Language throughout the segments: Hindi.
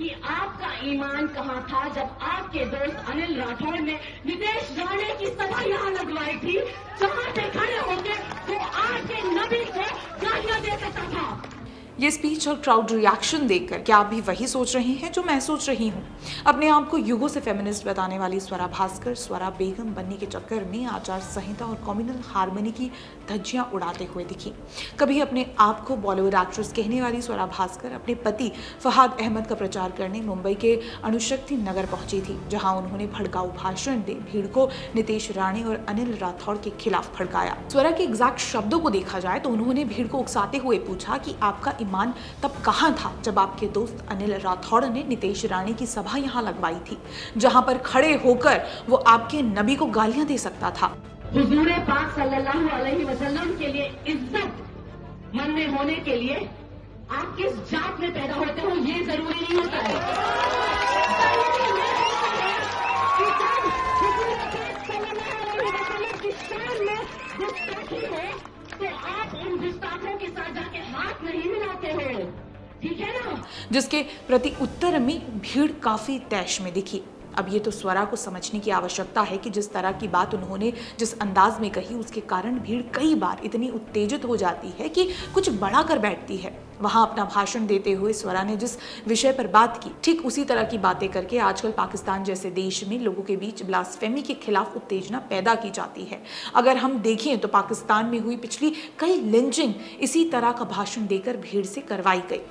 कि आपका ईमान कहाँ था जब आपके दोस्त अनिल राठौड़ ने नितेश राणे की सभा यहाँ लगवाई थी, जहाँ पे खड़े होके वो आके नबी को गालियां दे सकता था। ये स्पीच और क्राउड रिएक्शन देखकर क्या आप भी वही सोच रही हैं जो मैं सोच रही हूँ? अपने आप को युगों से फेमिनिस्ट बताने वाली स्वरा भास्कर स्वरा बेगम बनने के चक्कर में आचार संहिता और कम्युनल हार्मनी की धज्जियां उड़ाते हुए दिखी। कभी अपने आप को बॉलीवुड एक्ट्रेस कहने वाली स्वरा भास्कर अपने पति फहाद अहमद का प्रचार करने मुंबई के अणुशक्ति नगर पहुंची थी, जहां उन्होंने भड़काऊ भाषण दे भीड़ को नितेश राणे और अनिल राठौड़ के खिलाफ भड़काया। स्वरा के एग्जैक्ट शब्दों को देखा जाए तो उन्होंने भीड़ को उकसाते हुए पूछा कि आपका ईमान तब कहां था जब आपके दोस्त अनिल राठौड़ ने नितेश राणे की सभा यहां लगवाई थी, जहां पर खड़े होकर वो आपके नबी को गालियां दे सकता था। हुजूर पाक सल्लल्लाहु अलैहि वसल्लम के लिए इज्जत मन में होने के लिए आप किस जात में पैदा होते हो ये जरूरी नहीं होता है। हुजूर पाक सल्लल्लाहु अलैहि वसल्लम की शान में गुस्ताखी हो तो आप उन गुस्ताखों के साथ जाके हाथ नहीं मिलाते हो, ठीक है ना? जिसके प्रति उत्तर में भीड़ काफी तैश में दिखी। अब ये तो स्वरा को समझने की आवश्यकता है कि जिस तरह की बात उन्होंने जिस अंदाज में कही उसके कारण भीड़ कई बार इतनी उत्तेजित हो जाती है कि कुछ बड़ा कर बैठती है। वहां अपना भाषण देते हुए स्वरा ने जिस विषय पर बात की, ठीक उसी तरह की बातें करके आजकल पाकिस्तान जैसे देश में लोगों के बीच ब्लास्फेमी के खिलाफ उत्तेजना पैदा की जाती है। अगर हम देखें तो पाकिस्तान में हुई पिछली कई लिंचिंग इसी तरह का भाषण देकर भीड़ से करवाई गई।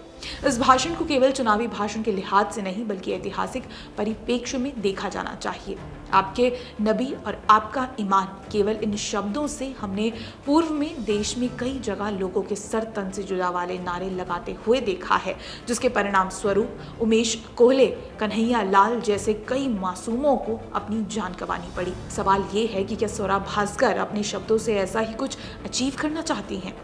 इस भाषण को केवल चुनावी भाषण के लिहाज से नहीं बल्कि ऐतिहासिक परिप्रेक्ष्य में देखा जाना चाहिए। आपके नबी और आपका ईमान, केवल इन शब्दों से हमने पूर्व में देश में कई जगह लोगों के सर तन से जुदा वाले नारे लगाते हुए देखा है, जिसके परिणाम स्वरूप उमेश कोहले, कन्हैया लाल जैसे कई मासूमों को अपनी जान गंवानी पड़ी। सवाल ये है कि क्या स्वरा भास्कर अपने शब्दों से ऐसा ही कुछ अचीव करना चाहती हैं?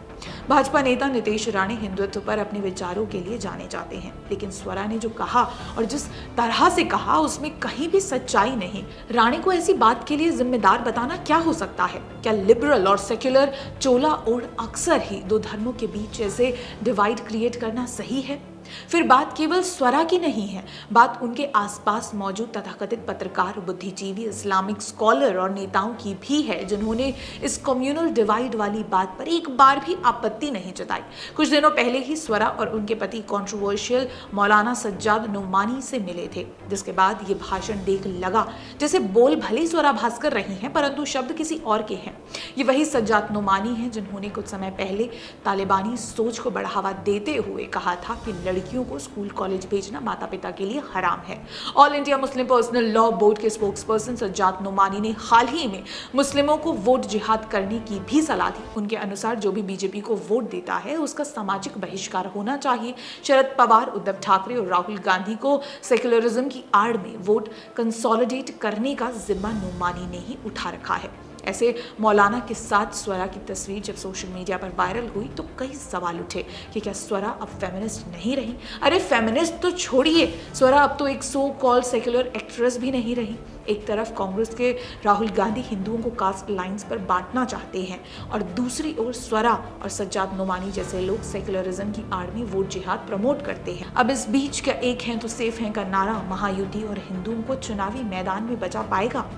भाजपा नेता नितेश राणे हिंदुत्व पर अपने विचारों के लिए जाने जाते हैं, लेकिन स्वरा ने जो कहा और जिस तरह से कहा उसमें कहीं भी सच्चाई नहीं। राणे को ऐसी बात के लिए जिम्मेदार बताना क्या हो सकता है? क्या लिबरल और सेक्युलर चोला ओढ़ अक्सर ही दो धर्मों के बीच ऐसे डिवाइड क्रिएट करना सही है? फिर बात केवल स्वरा की नहीं है, बात उनके आसपास मौजूद तथाकथित पत्रकार, बुद्धिजीवी, इस्लामिक स्कॉलर और नेताओं की भी है, जिन्होंने इस कम्युनल डिवाइड वाली बात पर एक बार भी आपत्ति नहीं जताई। कुछ दिनों पहले ही स्वरा और उनके पति कंट्रोवर्शियल मौलाना सज्जाद नोमानी से मिले थे, जिसके बाद ये भाषण देख लगा जैसे बोल भले स्वरा भास्कर रही हैं परंतु शब्द किसी और के हैं। ये वही सज्जाद नोमानी हैं जिन्होंने कुछ समय पहले तालिबानी सोच को बढ़ावा देते हुए कहा था कि लड़कियों को स्कूल कॉलेज भेजना माता पिता के लिए हराम है। All India Muslim personal law board के स्पोक्सपर्सन सज्जाद नोमानी ने हाल ही में मुस्लिमों को वोट जिहाद करने की भी सलाह दी। उनके अनुसार जो भी बीजेपी को वोट देता है उसका सामाजिक बहिष्कार होना चाहिए। शरद पवार, उद्धव ठाकरे और राहुल गांधी को सेक्युलरिज्म की आड़ में वोट कंसोलिडेट करने का जिम्मा नोमानी ने ही उठा रखा है। ऐसे मौलाना के साथ स्वरा की तस्वीर जब सोशल मीडिया पर वायरल हुई तो कई सवाल उठे कि क्या स्वरा अब फेमिनिस्ट नहीं रही? अरे फेमिनिस्ट तो छोड़िए, स्वरा अब तो एक सो कॉल्ड सेक्युलर एक्ट्रेस भी नहीं रही। एक तरफ कांग्रेस के राहुल गांधी हिंदुओं को कास्ट लाइंस पर बांटना चाहते हैं और दूसरी ओर स्वरा और सज्जाद नोमानी जैसे लोग सेक्युलरिज्म की आड़ में वोट जिहाद प्रमोट करते हैं। अब इस बीच का एक है तो सेफ है का नारा महायुति और हिंदुओं को चुनावी मैदान में बचा पाएगा?